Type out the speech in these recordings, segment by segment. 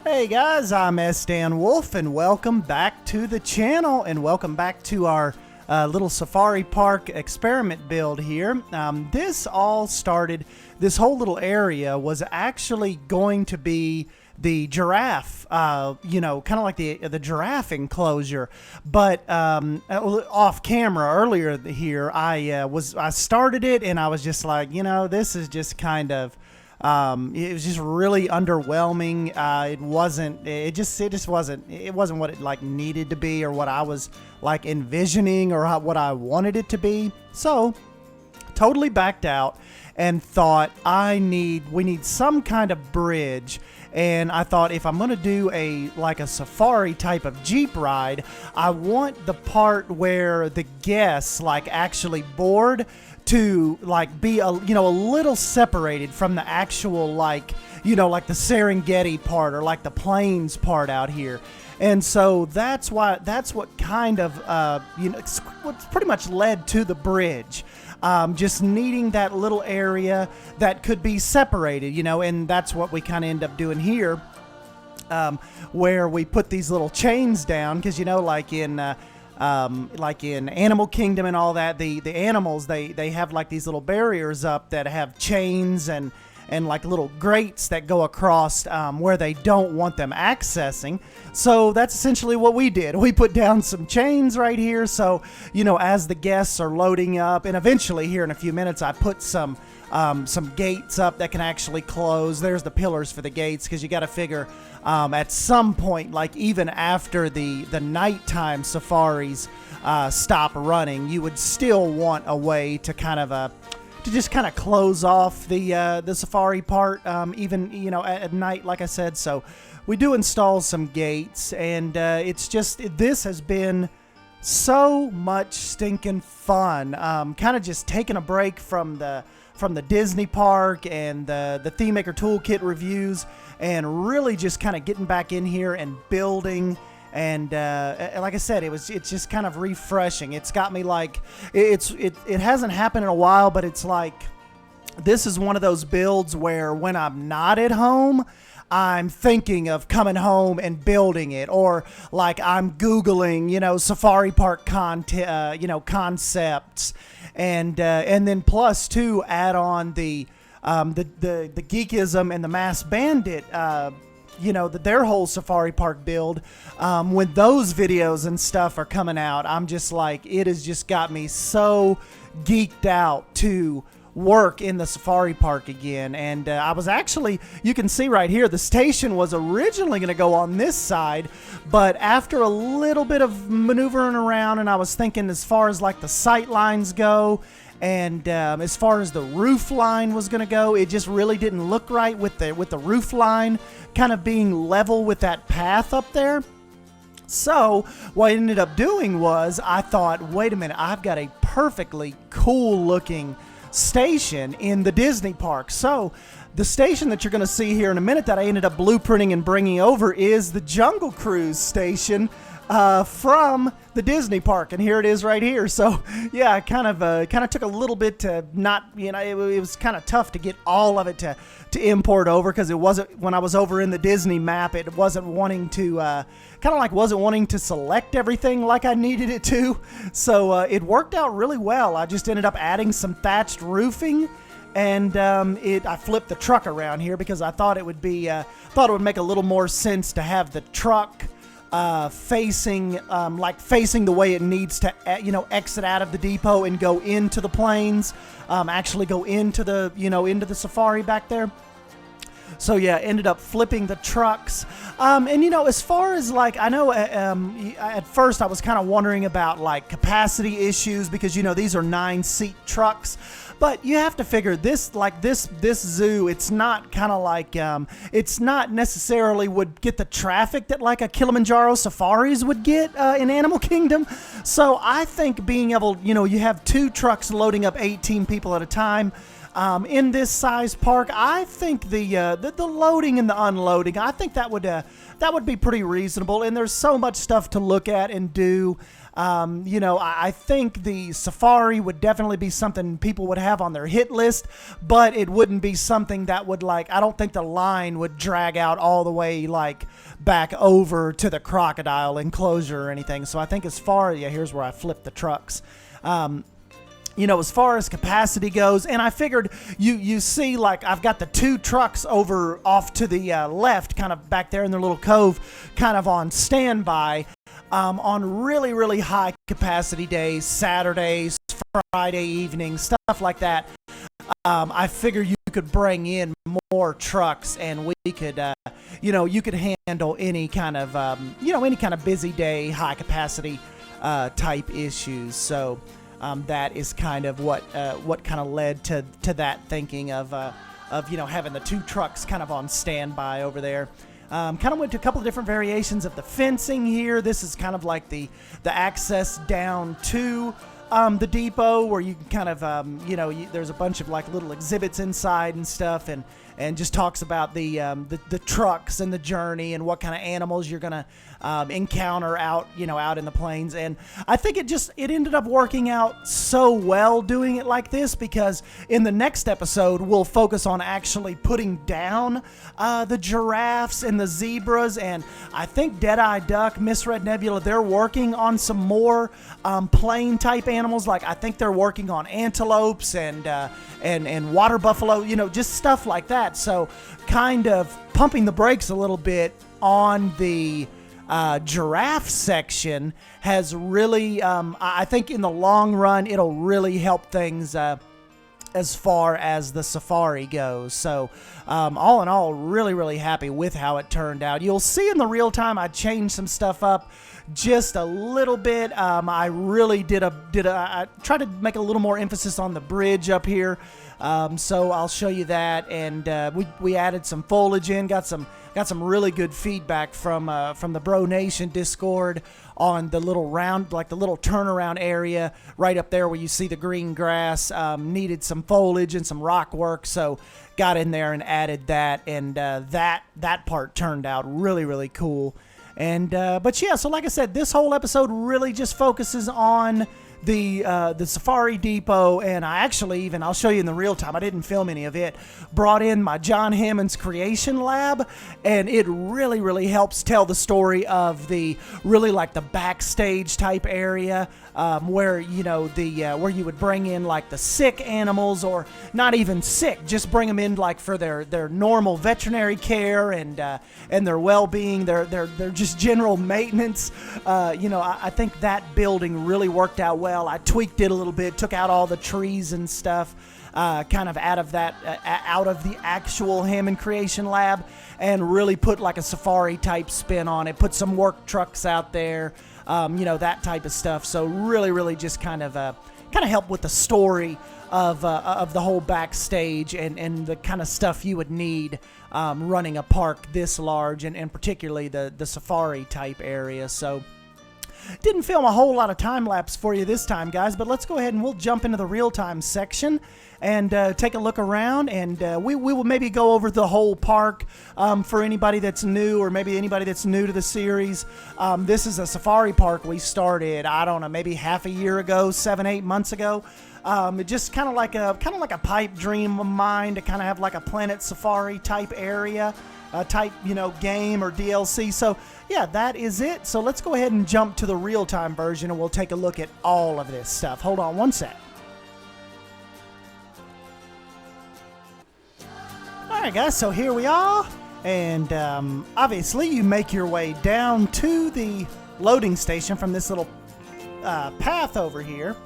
Hey guys, I'm Sdanwolf and welcome back to the channel and welcome back to our little safari park experiment build here. This all started, this whole little area was actually going to be the giraffe, you know, kind of like the giraffe enclosure, but off camera earlier here, I started it and I was just like, you know, this is just kind of, it was just really underwhelming. It wasn't what it like needed to be or what I was like envisioning or what I wanted it to be. So totally backed out and thought we need some kind of bridge. And I thought if I'm going to do a safari type of Jeep ride, I want the part where the guests like actually board to like be a little separated from the actual like the Serengeti part or like the plains part out here. And so that's what kind of what's pretty much led to the bridge. Just needing that little area that could be separated, and that's what we kind of end up doing here, where we put these little chains down, because like in Animal Kingdom and all that, the animals, they have like these little barriers up that have chains and like little grates that go across where they don't want them accessing. So that's essentially what we did. We put down some chains right here, so as the guests are loading up, and eventually here in a few minutes I put some gates up that can actually close. There's the pillars for the gates, because you got to figure at some point, like even after the nighttime safaris stop running, you would still want a way to kind of just kind of close off the safari part, even at night, like I said. So we do install some gates, and this has been so much stinking fun. Kind of just taking a break from the Disney park and the Theme Maker Toolkit reviews, and really just kind of getting back in here and building. And like I said, it's just kind of refreshing. It's got me like, it hasn't happened in a while, but it's like, this is one of those builds where when I'm not at home, I'm thinking of coming home and building it, or like I'm Googling, safari park content, concepts, and then plus two, add on the Geekism and the Mass Bandit, their whole safari park build. When those videos and stuff are coming out, I'm just like, it has just got me so geeked out to work in the safari park again. And I was actually, you can see right here, the station was originally going to go on this side, but after a little bit of maneuvering around, and I was thinking as far as like the sight lines go, and as far as the roof line was going to go, it just really didn't look right with the roof line kind of being level with that path up there. So what I ended up doing was, I thought, wait a minute, I've got a perfectly cool looking station in the Disney park. So the station that you're going to see here in a minute that I ended up blueprinting and bringing over is the Jungle Cruise station from the Disney park, and here it is right here. So yeah, I kind of took a little bit to not, it was kind of tough to get all of it to import over, because it wasn't, when I was over in the Disney map, it wasn't wanting to wasn't wanting to select everything like I needed it to. So it worked out really well. I just ended up adding some thatched roofing. And I flipped the truck around here because I thought it would make a little more sense to have the truck facing the way it needs to, exit out of the depot and go into the plains, actually go into the, into the safari back there. So yeah, ended up flipping the trucks. And as far as I know, at first I was kind of wondering about capacity issues, because these are 9-seat trucks. But you have to figure this zoo, it's not it's not necessarily would get the traffic that a Kilimanjaro safaris would get in Animal Kingdom. So I think being able, you have 2 trucks loading up 18 people at a time. In this size park, I think the loading and the unloading, I think that would be pretty reasonable. And there's so much stuff to look at and do. I think the safari would definitely be something people would have on their hit list, but it wouldn't be something that would I don't think the line would drag out all the way back over to the crocodile enclosure or anything. So I think here's where I flipped the trucks. As far as capacity goes, and I figured you see, I've got the 2 trucks over off to the left, kind of back there in their little cove, kind of on standby, on really, really high capacity days, Saturdays, Friday evenings, stuff like that. I figure you could bring in more trucks, and we could, you could handle any kind of busy day, high capacity type issues. So. That is kind of what kind of led to that thinking of having the 2 trucks kind of on standby over there. Kind of went to a couple of different variations of the fencing here. This is kind of like the access down to the depot, where you can kind of there's a bunch of little exhibits inside and stuff, and just talks about the trucks and the journey and what kind of animals you're gonna encounter out in the plains. And I think it ended up working out so well doing it like this, because in the next episode we'll focus on actually putting down the giraffes and the zebras, and I think Dead-Eye Duck, Miss Red Nebula, they're working on some more plain type animals. I think they're working on antelopes and water buffalo, just stuff like that. So kind of pumping the brakes a little bit on the giraffe section has really, I think in the long run, it'll really help things as far as the safari goes. So all in all, really, really happy with how it turned out. You'll see in the real time, I changed some stuff up just a little bit. I really I tried to make a little more emphasis on the bridge up here. So I'll show you that, and we added some foliage in, got some really good feedback from the Bro Nation Discord on the little round, the little turnaround area right up there where you see the green grass. Needed some foliage and some rock work, so got in there and added that, and that part turned out really, really cool. And but yeah, so like I said, this whole episode really just focuses on the Safari Depot, and I actually I'll show you in the real time, I didn't film any of it, brought in my John Hammond's Creation Lab, and it really, really helps tell the story of the the backstage type area, where where you would bring in the sick animals, or not even sick, just bring them in for their normal veterinary care and their well-being, their just general maintenance. I think that building really worked out well. I tweaked it a little bit, took out all the trees and stuff, kind of out of the actual Hammond Creation Lab, and really put a safari type spin on it. Put some work trucks out there, that type of stuff. So really, really just kind of help with the story of the whole backstage and the kind of stuff you would need running a park this large, and particularly the safari type area. So didn't film a whole lot of time-lapse for you this time, guys, but let's go ahead and we'll jump into the real-time section and take a look around, and we will maybe go over the whole park for anybody that's new, or maybe anybody that's new to the series. This is a safari park we started, I don't know, maybe half a year ago, 7-8 months ago. It just kind of like a pipe dream of mine to kind of have like a Planet Safari type area, type, you know, game or DLC. So yeah, that is it. So let's go ahead and jump to the real-time version, and we'll take a look at all of this stuff. Hold on one sec. Alright guys, so here we are, and obviously you make your way down to the loading station from this little path over here.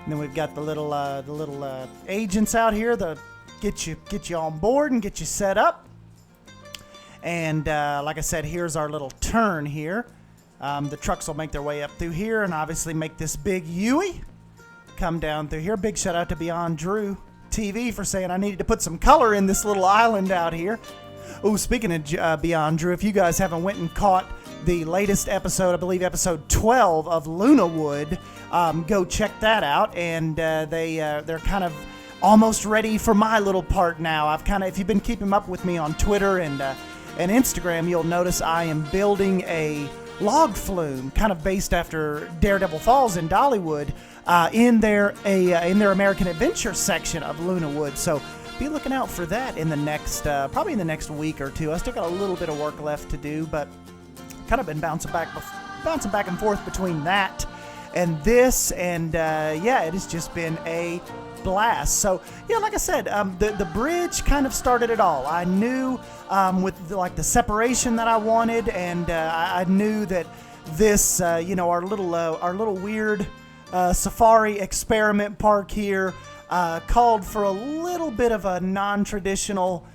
And then we've got the little agents out here to get you on board and get you set up. And like I said, here's our little turn here. The trucks will make their way up through here and obviously make this big U-ey come down through here. Big shout out to Beyond Drew TV for saying I needed to put some color in this little island out here. Oh, speaking of Beyond Drew, if you guys haven't went and caught the latest episode, I believe episode 12 of Lunawood, go check that out. And they're kind of almost ready for my little part now. If you've been keeping up with me on Twitter and Instagram, you'll notice I am building a log flume, kind of based after Daredevil Falls in Dollywood, in their American Adventure section of Lunawood. So be looking out for that in the next, probably in the next week or two. I still got a little bit of work left to do, but kind of been bouncing back and forth between that and this, and yeah, it has just been a blast. So yeah, like I said, the bridge kind of started it all. I knew with the separation that I wanted, and I knew that this, you know, our little weird safari experiment park here called for a little bit of a non-traditional,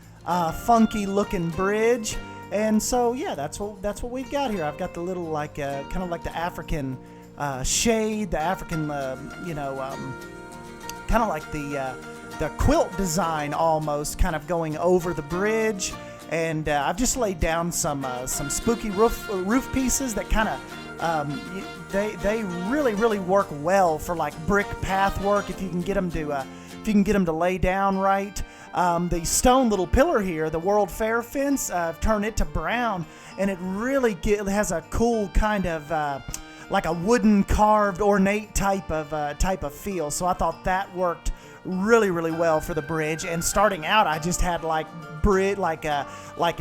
funky looking bridge. And so yeah, that's what we've got here. I've got the little kind of like the African shade, the African kind of like the quilt design almost, kind of going over the bridge. And I've just laid down some spooky roof pieces that kind of they really work well for like brick path work if you can get them to lay down right. The stone little pillar here, the World Fair fence, I've turned it to brown, and it really has a cool kind of like a wooden carved ornate type of feel. So I thought that worked really well for the bridge. And starting out, I just had like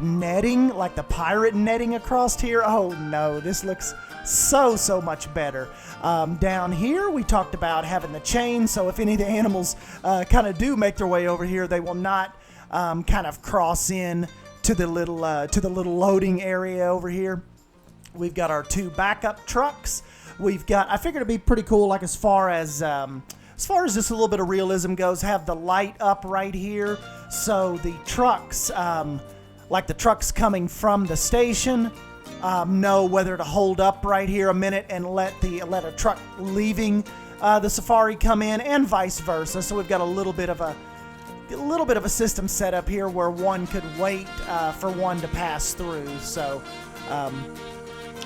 netting, like the pirate netting across here. Oh no, this looks so much better. Down here we talked about having the chain, so if any of the animals kind of do make their way over here, they will not kind of cross in to the little loading area over here. We've got our two backup trucks. I figured it'd be pretty cool, like as far as just a little bit of realism goes, have the light up right here, so the trucks, like the trucks coming from the station, know whether to hold up right here a minute and let a truck leaving the safari come in, and vice versa. So we've got a little bit of a system set up here where one could wait for one to pass through. So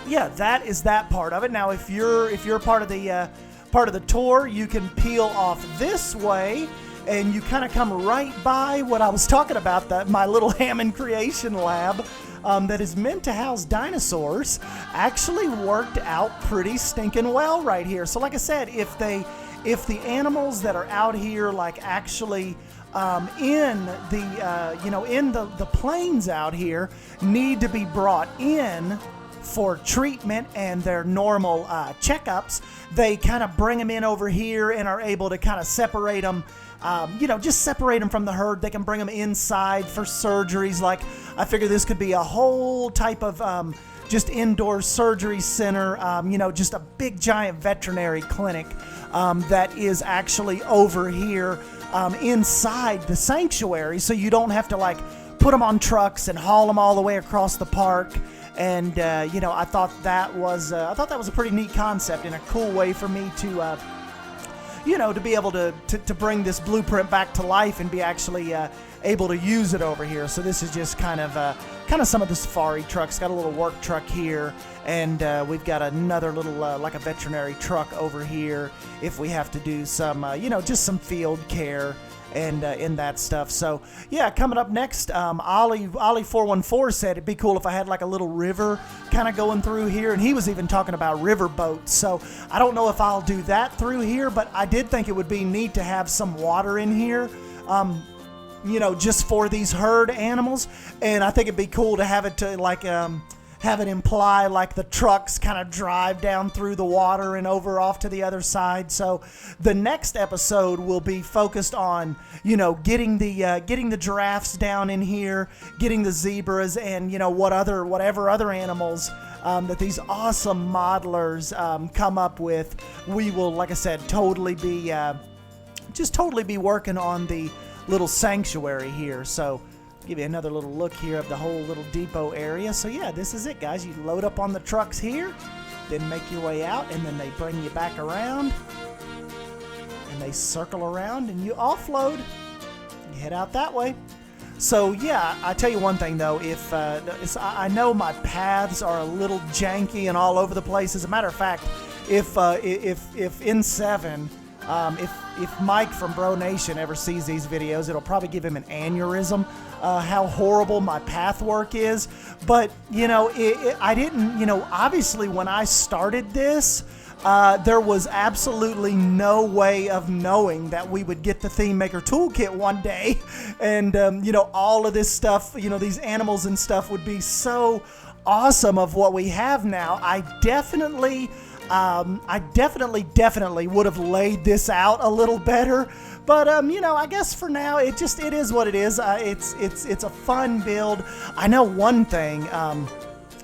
yeah, that is that part of it. Now, if you're part of the tour, you can peel off this way, and you kind of come right by what I was talking about, my little Hammond Creation Lab that is meant to house dinosaurs. Actually worked out pretty stinking well right here. So like I said, if the animals that are out here, like actually in the plains out here, need to be brought in for treatment and their normal checkups, they kind of bring them in over here and are able to kind of separate them, just separate them from the herd. They can bring them inside for surgeries. Like, I figure this could be a whole type of just indoor surgery center, just a big giant veterinary clinic that is actually over here inside the sanctuary, so you don't have to like put them on trucks and haul them all the way across the park. And I thought that was a pretty neat concept and a cool way for me to to be able to bring this blueprint back to life and be actually able to use it over here. So this is just kind of some of the safari trucks. Got a little work truck here, and we've got another little like a veterinary truck over here if we have to do some just some field care and in that stuff. So yeah, coming up next, Ollie 414 said it'd be cool if I had like a little river kind of going through here, and he was even talking about river boats. So I don't know if I'll do that through here, but I did think it would be neat to have some water in here, just for these herd animals. And I think it'd be cool to have it to like have it imply like the trucks kind of drive down through the water and over off to the other side. So the next episode will be focused on, getting the giraffes down in here, getting the zebras, and, whatever other animals that these awesome modelers come up with. We will, like I said, totally be working on the little sanctuary here. So give you another little look here of the whole little depot area. So yeah, this is it, guys. You load up on the trucks here, then make your way out, and then they bring you back around, and they circle around, and you offload. You head out that way. So yeah, I tell you one thing though, if I know my paths are a little janky and all over the place. As a matter of fact, if in 7, if Mike from Bro Nation ever sees these videos, it'll probably give him an aneurysm, how horrible my path work is. But, I didn't, obviously when I started this, there was absolutely no way of knowing that we would get the Theme Maker Toolkit one day. And, all of this stuff, these animals and stuff would be so awesome of what we have now. I definitely would have laid this out a little better, but I guess for now it is what it is. It's a fun build. I know one thing,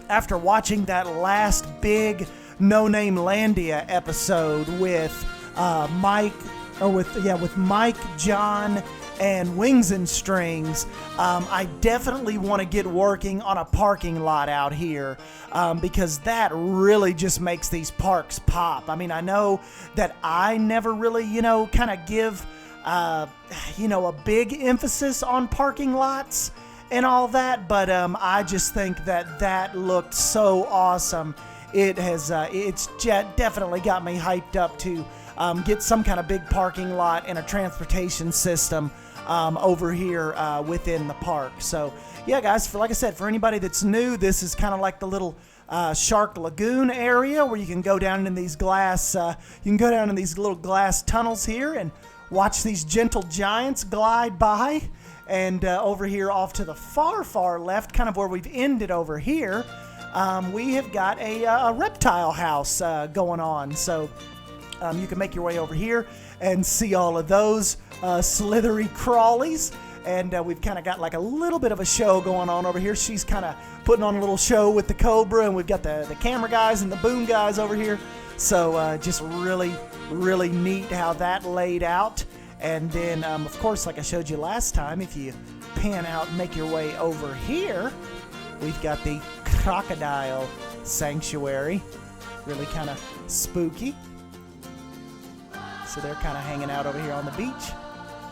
after watching that last big No Name Landia episode with Mike, John, and Wings and Strings, I definitely want to get working on a parking lot out here, because that really just makes these parks pop. I mean, I know that I never really, kind of give, a big emphasis on parking lots and all that, but I just think that looked so awesome. It's definitely got me hyped up to get some kind of big parking lot and a transportation system over here within the park. So yeah, guys, like I said, for anybody that's new, this is kind of like the little Shark Lagoon area where you can go down in these little glass tunnels here and watch these gentle giants glide by. And over here off to the far left, kind of where we've ended over here, we have got a reptile house going on. So you can make your way over here and see all of those slithery crawlies. And we've kind of got like a little bit of a show going on over here. She's kind of putting on a little show with the Cobra, and we've got the camera guys and the boom guys over here. So just really, really neat how that laid out. And then, of course, like I showed you last time, if you pan out and make your way over here, we've got the Crocodile Sanctuary. Really kind of spooky. So they're kind of hanging out over here on the beach.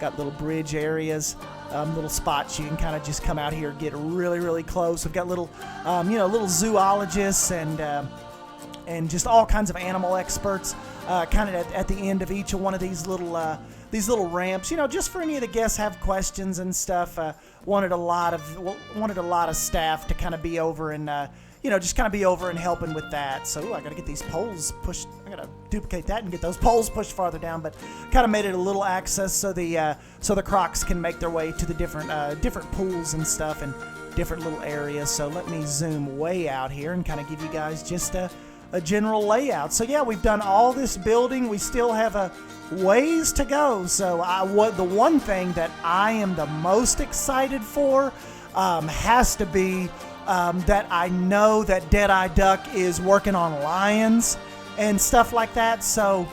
Got little bridge areas, little spots you can kind of just come out here and get really, really close. We've got little, little zoologists and just all kinds of animal experts kind of at the end of each of one of these little ramps. Just for any of the guests have questions and stuff. Wanted a lot of staff to kind of be over and just kind of be over and helping with that. So I got to get these poles pushed. I got to duplicate that and get those poles pushed farther down, but kind of made it a little access so the crocs can make their way to the different pools and stuff and different little areas. So let me zoom way out here and kind of give you guys just a general layout. So yeah, we've done all this building. We still have a ways to go. So the one thing that I am the most excited for has to be that I know that Deadeye Duck is working on lions and stuff like that. So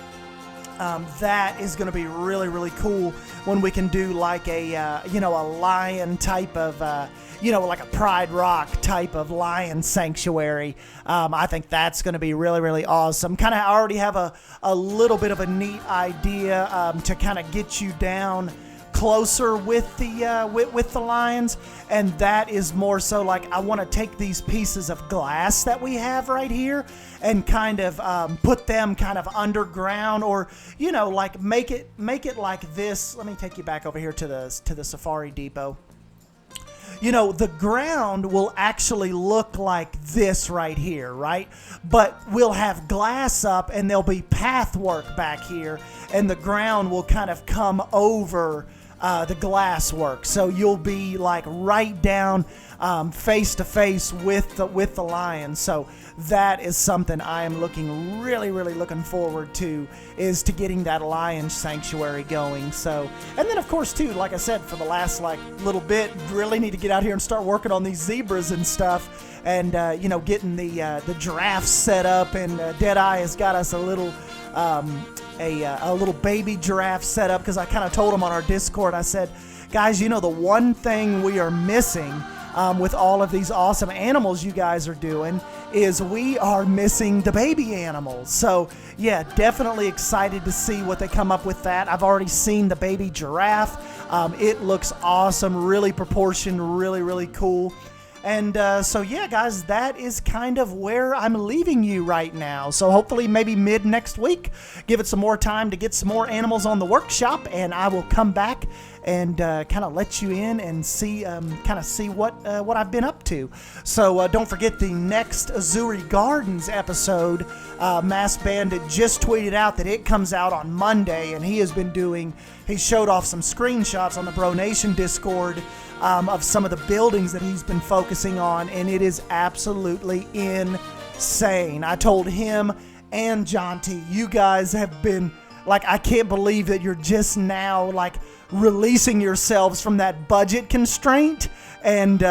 That is going to be really, really cool when we can do like a, you know, a lion type of, you know, like a Pride Rock type of lion sanctuary. I think that's going to be really, really awesome. Kind of already have a little bit of a neat idea to kind of get you down closer with the lions, and that is more so like I want to take these pieces of glass that we have right here and kind of put them kind of underground, or you know, like make it like this. Let me take you back over here to the Safari Depot. You know, the ground will actually look like this right here, right? But we'll have glass up and there'll be path work back here, and the ground will kind of come over the glass work. So you'll be like right down face to face with the lion. So that is something I am really looking forward to, is to getting that lion sanctuary going. So, and then of course too, like I said, for the last like little bit, really need to get out here and start working on these zebras and stuff, and you know, getting the giraffes set up, and Deadeye has got us a little baby giraffe set up, because I kind of told him on our Discord, I said, guys, you know, the one thing we are missing with all of these awesome animals you guys are doing is we are missing the baby animals. So yeah, definitely excited to see what they come up with that. I've already seen the baby giraffe. It looks awesome, really proportioned, really cool. And so yeah, guys, that is kind of where I'm leaving you right now. So hopefully maybe mid next week, give it some more time to get some more animals on the workshop, and I will come back and kind of let you in and see what I've been up to. So don't forget the next Azuri Gardens episode. Mass Bandit just tweeted out that it comes out on Monday, and he showed off some screenshots on the Bro Nation Discord of some of the buildings that he's been focusing on, and it is absolutely insane. I told him and Jonty, you guys have been like, I can't believe that you're just now like releasing yourselves from that budget constraint, and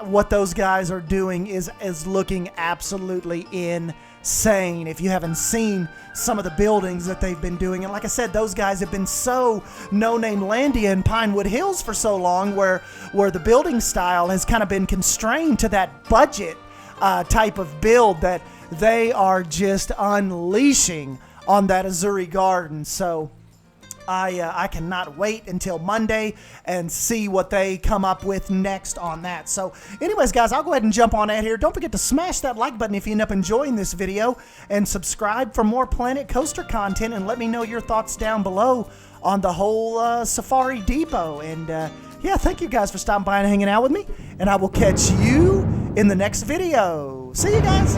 what those guys are doing is looking absolutely insane. If you haven't seen some of the buildings that they've been doing, and like I said, those guys have been so no-name Landia and Pinewood Hills for so long, where the building style has kind of been constrained to that budget type of build, that they are just unleashing on that Azuri Garden. So I cannot wait until Monday and see what they come up with next on that. So anyways, guys, I'll go ahead and jump on out here. Don't forget to smash that like button if you end up enjoying this video, and subscribe for more Planet Coaster content, and let me know your thoughts down below on the whole Safari Depot. And yeah, thank you guys for stopping by and hanging out with me, and I will catch you in the next video. See you guys.